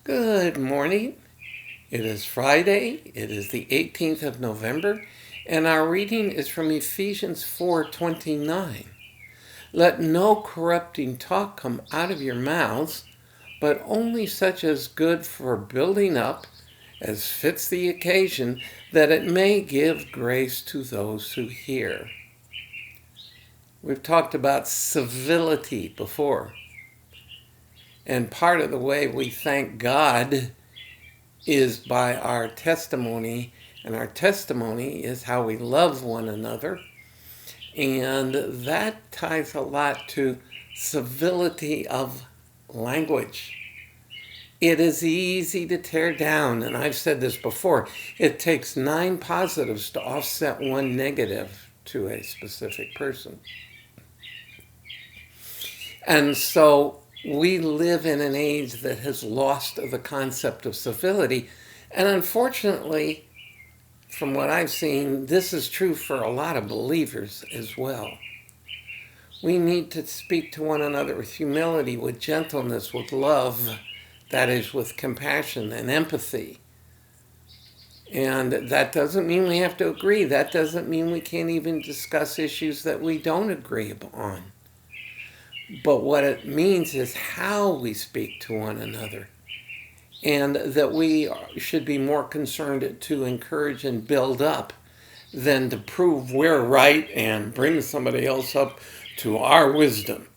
Good morning. It is Friday. It is the 18th of November, and our reading is from Ephesians 4:29. Let no corrupting talk come out of your mouths, but only such as good for building up, as fits the occasion, that it may give grace to those who hear. We've talked about civility before. And part of the way we thank God is by our testimony, and our testimony is how we love one another. And that ties a lot to civility of language. It is easy to tear down, and I've said this before, it takes 9 positives to offset 1 negative to a specific person. And so we live in an age that has lost the concept of civility. And unfortunately, from what I've seen, this is true for a lot of believers as well. We need to speak to one another with humility, with gentleness, with love, that is, with compassion and empathy. And that doesn't mean we have to agree. That doesn't mean we can't even discuss issues that we don't agree on. But what it means is how we speak to one another, and that we should be more concerned to encourage and build up than to prove we're right and bring somebody else up to our wisdom.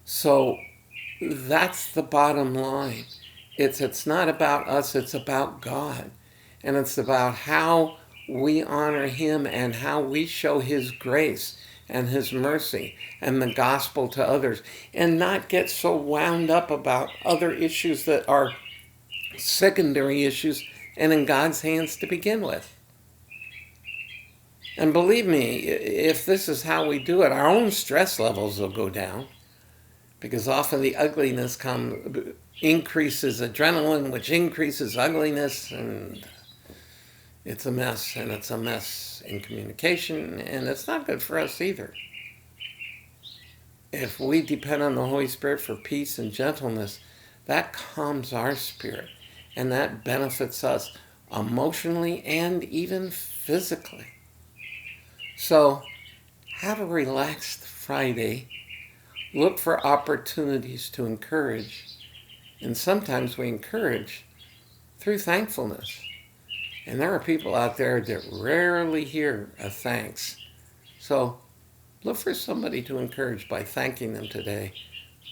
So that's the bottom line. It's not about us, it's about God. And it's about how we honor Him and how we show His grace and His mercy and the gospel to others, and not get so wound up about other issues that are secondary issues and in God's hands to begin with. And believe me, if this is how we do it, our own stress levels will go down, because often the ugliness increases adrenaline, which increases ugliness, and it's a mess, and it's a mess in communication, and it's not good for us either. If we depend on the Holy Spirit for peace and gentleness, that calms our spirit, and that benefits us emotionally and even physically. So, have a relaxed Friday. Look for opportunities to encourage, and sometimes we encourage through thankfulness. And there are people out there that rarely hear a thanks. So look for somebody to encourage by thanking them today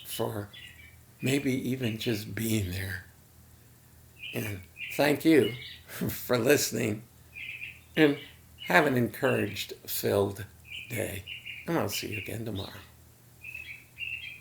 for maybe even just being there. And thank you for listening. And have an encouraged, filled day. And I'll see you again tomorrow.